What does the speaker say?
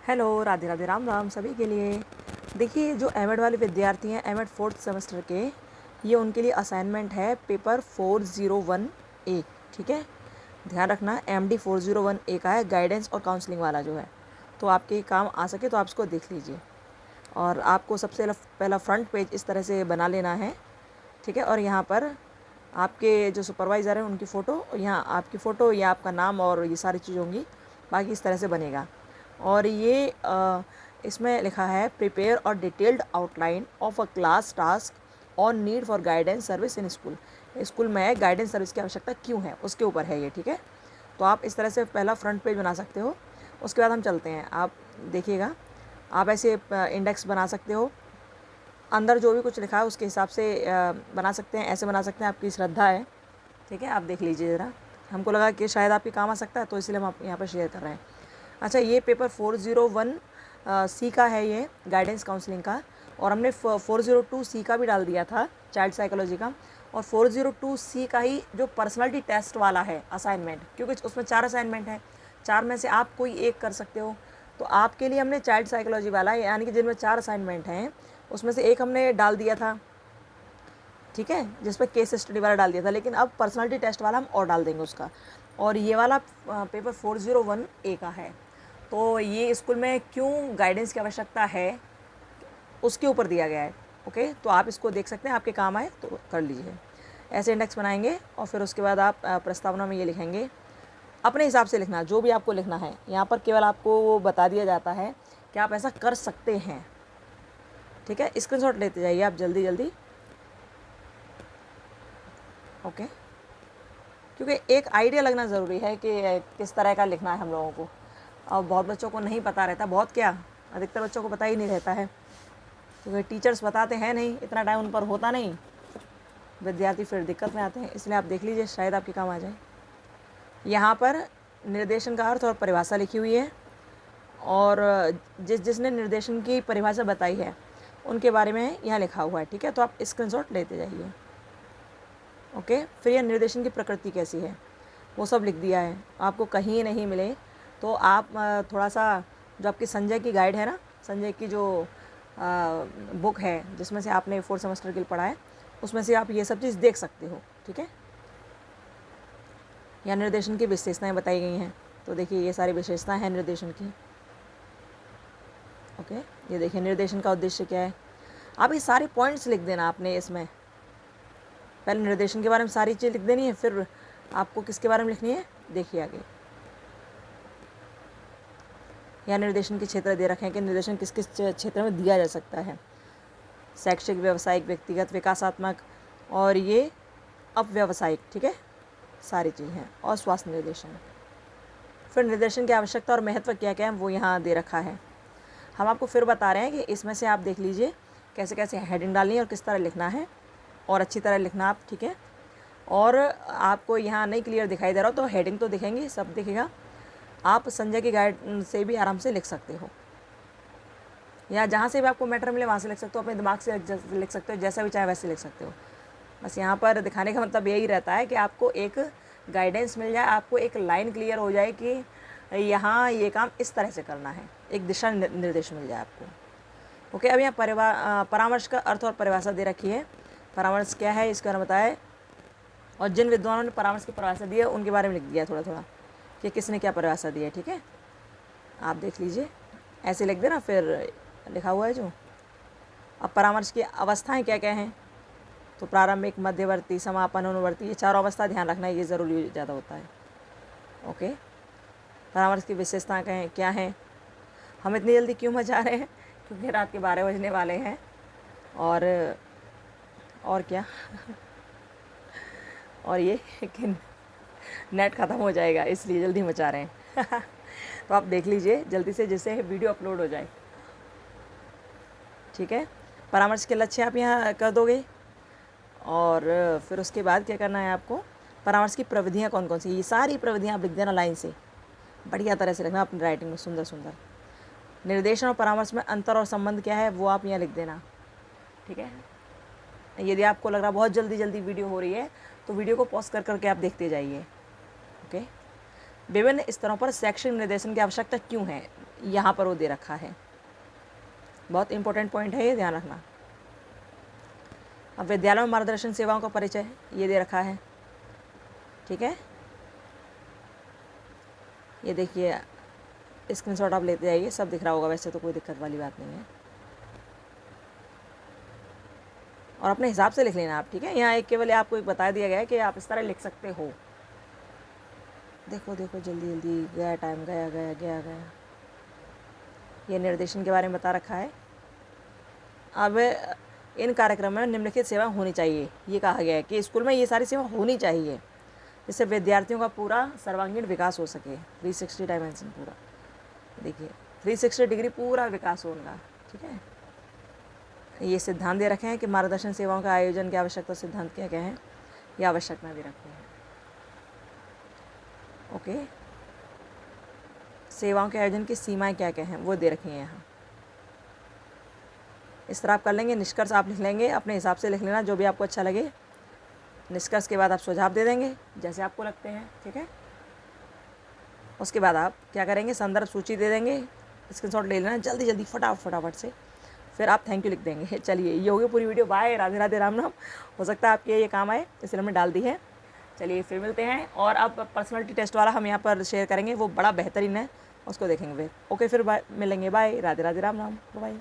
Hello, Radhe Radhe, Ram Ram सभी के लिए। देखिए, जो एमएड वाले विद्यार्थी हैं, एमएड फोर्थ सेमेस्टर के, ये उनके लिए असाइनमेंट है पेपर 401A। ठीक है, ध्यान रखना, MD 401A का है, गाइडेंस और काउंसलिंग वाला जो है। तो आपके काम आ सके तो आप इसको देख लीजिए। और आपको सबसे पहला फ्रंट पेज इस तरह से बना लेना है। ठीक है, और यहाँ पर आपके जो सुपरवाइज़र हैं उनकी फ़ोटो, यहाँ आपकी फ़ोटो, या आपका नाम और ये सारी चीज़ होंगी। बाकी इस तरह से बनेगा। और ये इसमें लिखा है प्रिपेयर और detailed outline of a class task on need for guidance service in school. School में गाइडेंस सर्विस की आवश्यकता क्यों है उसके ऊपर है ये। ठीक है, तो आप इस तरह से पहला फ्रंट पेज बना सकते हो। उसके बाद हम चलते हैं, आप देखिएगा, आप ऐसे इंडेक्स बना सकते हो। अंदर जो भी कुछ लिखा है उसके हिसाब से बना सकते हैं, ऐसे बना सकते हैं, आपकी श्रद्धा है। ठीक है, आप देख लीजिए ज़रा। हमको लगा कि शायद आपके काम आ सकता है, तो इसलिए हम आप यहाँ पर शेयर कर रहे हैं। अच्छा, ये पेपर 401C का है, ये गाइडेंस काउंसलिंग का। और हमने 402C का भी डाल दिया था, चाइल्ड साइकोलॉजी का। और 402C का ही जो पर्सनालिटी टेस्ट वाला है असाइनमेंट, क्योंकि उसमें 4 असाइनमेंट हैं, 4 में से आप कोई एक कर सकते हो। तो आपके लिए हमने चाइल्ड साइकोलॉजी वाला, यानी कि जिनमें 4 असाइनमेंट हैं, उसमें से एक हमने डाल दिया था। ठीक है, जिस पर केस स्टडी वाला डाल दिया था, लेकिन अब पर्सनालिटी टेस्ट वाला हम और डाल देंगे उसका। और ये वाला पेपर 401A का है। तो ये स्कूल में क्यों गाइडेंस की आवश्यकता है उसके ऊपर दिया गया है। ओके, तो आप इसको देख सकते हैं, आपके काम आए तो कर लीजिए। ऐसे इंडेक्स बनाएंगे और फिर उसके बाद आप प्रस्तावना में ये लिखेंगे, अपने हिसाब से लिखना, जो भी आपको लिखना है। यहाँ पर केवल आपको वो बता दिया जाता है कि आप ऐसा कर सकते हैं। ठीक है, स्क्रीनशॉट लेते जाइए आप जल्दी जल्दी। ओके, क्योंकि एक आइडिया लगना ज़रूरी है कि किस तरह का लिखना है हम लोगों को। और बहुत बच्चों को नहीं पता रहता, बहुत क्या, अधिकतर बच्चों को पता ही नहीं रहता है, क्योंकि टीचर्स बताते हैं नहीं, इतना टाइम उन पर होता नहीं, विद्यार्थी फिर दिक्कत में आते हैं। इसलिए आप देख लीजिए, शायद आपके काम आ जाए। यहाँ पर निर्देशन का अर्थ और परिभाषा लिखी हुई है, और जिसने निर्देशन की परिभाषा बताई है उनके बारे में यहाँ लिखा हुआ है। ठीक है, तो आप स्क्रीनशॉट लेते जाइए। ओके, फिर यह निर्देशन की प्रकृति कैसी है वो सब लिख दिया है। आपको कहीं नहीं मिले तो आप थोड़ा सा, जो आपकी संजय की गाइड है ना, संजय की जो बुक है जिसमें से आपने 4th सेमेस्टर के लिए पढ़ा है, उसमें से आप ये सब चीज़ देख सकते हो। ठीक है, यहाँ निर्देशन की विशेषताएं बताई गई हैं। तो देखिए, ये सारी विशेषताएं हैं निर्देशन की। ओके, ये देखिए, निर्देशन का उद्देश्य क्या है। आप ये सारे पॉइंट्स लिख देना आपने इसमें। पहले निर्देशन के बारे में सारी चीज़ लिख देनी है, फिर आपको किसके बारे में लिखनी है देखिए आगे। यहाँ निर्देशन के क्षेत्र दे रखे हैं कि निर्देशन किस किस क्षेत्र में दिया जा सकता है। शैक्षिक, व्यावसायिक, व्यक्तिगत, विकासात्मक, और ये अव्यावसायिक। ठीक है, सारी चीज़ हैं। और स्वास्थ्य निर्देशन। फिर निर्देशन की आवश्यकता और महत्व क्या क्या है वो यहाँ दे रखा है। हम आपको फिर बता रहे हैं कि इसमें से आप देख लीजिए कैसे कैसे हेडिंग डालनी है और किस तरह लिखना है, और अच्छी तरह लिखना आप। ठीक है, और आपको यहाँ नहीं क्लियर दिखाई दे रहा हो तो हेडिंग तो दिखेंगी, सब दिखेगा। आप संजय की गाइड से भी आराम से लिख सकते हो, या जहाँ से भी आपको मैटर मिले वहाँ से लिख सकते हो, अपने दिमाग से लिख सकते हो, जैसा भी चाहे वैसे लिख सकते हो। बस यहाँ पर दिखाने का मतलब यही रहता है कि आपको एक गाइडेंस मिल जाए, आपको एक लाइन क्लियर हो जाए कि यहाँ ये काम इस तरह से करना है, एक दिशा निर्देश मिल जाए आपको। ओके, अब यहाँ परामर्श का अर्थ और परिभाषा दे रखी है। परामर्श क्या है इसके बारे में बताया, और जिन विद्वानों ने परामर्श की परिभाषा दी है उनके बारे में लिख दिया थोड़ा थोड़ा कि किसने क्या परिभाषा दी है। ठीक है, आप देख लीजिए, ऐसे लिख देना, फिर लिखा हुआ है जो। अब परामर्श की अवस्थाएं क्या क्या हैं, तो प्रारंभिक, मध्यवर्ती, समापन, अनुवर्ती, ये चारों अवस्था ध्यान रखना, ये ज़रूरी ज़्यादा होता है। ओके, परामर्श की विशेषताएं क्या हैं। हम इतनी जल्दी क्यों मचा रहे हैं, क्योंकि रात के 12 बजने वाले हैं। और क्या और ये कि नेट ख़त्म हो जाएगा, इसलिए जल्दी मचा रहे हैं। तो आप देख लीजिए जल्दी से, जिससे वीडियो अपलोड हो जाए। ठीक है, परामर्श के लक्ष्य आप यहाँ कर दोगे, और फिर उसके बाद क्या करना है आपको, परामर्श की प्रविधियाँ कौन कौन सी, ये सारी प्रविधियाँ आप लिख देना लाइन से, बढ़िया तरह से लिखना अपनी राइटिंग में, सुंदर सुंदर। निर्देशन और परामर्श में अंतर और संबंध क्या है वो आप यहाँ लिख देना। ठीक है, यदि आपको लग रहा बहुत जल्दी जल्दी वीडियो हो रही है तो वीडियो को पॉज कर करके आप देखते जाइए। ओके, विभिन्न स्तरों पर शैक्षिक निर्देशन की आवश्यकता क्यों है, यहाँ पर वो दे रखा है। बहुत इंपॉर्टेंट पॉइंट है ये, ध्यान रखना। अब विद्यालय में मार्गदर्शन सेवाओं का परिचय ये दे रखा है, ठीक है। ये देखिए, स्क्रीनशॉट आप लेते जाइए, सब दिख रहा होगा, वैसे तो कोई दिक्कत वाली बात नहीं है। और अपने हिसाब से लिख लेना आप, ठीक है। यहाँ एक केवल आपको एक बता दिया गया है कि आप इस तरह लिख सकते हो। देखो देखो, जल्दी जल्दी गया टाइम, गया गया गया गया। ये निर्देशन के बारे में बता रखा है। अब इन कार्यक्रम में निम्नलिखित सेवा होनी चाहिए, ये कहा गया है कि स्कूल में ये सारी सेवा होनी चाहिए जिससे विद्यार्थियों का पूरा सर्वांगीण विकास हो सके। 360 डायमेंशन पूरा, देखिए 360 डिग्री पूरा विकास हो उनका, ठीक है। ये सिद्धांत दे रखे हैं कि मार्गदर्शन सेवाओं का आयोजन की आवश्यकता सिद्धांत क्या क्या है, ये आवश्यकता भी रखते हैं। ओके, सेवाओं के आयोजन की सीमाएं क्या क्या हैं वो दे रखी हैं यहाँ। इस तरह आप कर लेंगे। निष्कर्ष आप लिख लेंगे, अपने हिसाब से लिख लेना जो भी आपको अच्छा लगे। निष्कर्ष के बाद आप सुझाव दे देंगे जैसे आपको लगते हैं, ठीक है। उसके बाद आप क्या करेंगे, संदर्भ सूची दे देंगे, स्क्रीनशॉट ले लेना जल्दी जल्दी फटाफट से, फिर आप थैंक यू लिख देंगे। चलिए, ये होगी पूरी वीडियो। बाय, राधे राधे, राम राम। हो सकता है आपके ये काम आए, इसलिए हमने डाल दी है। चलिए फिर मिलते हैं। और अब पर्सनालिटी टेस्ट वाला हम यहाँ पर शेयर करेंगे, वो बड़ा बेहतरीन है, उसको देखेंगे फिर। ओके, फिर बाय, मिलेंगे। Bye, Radhe Radhe, Ram Ram, bye.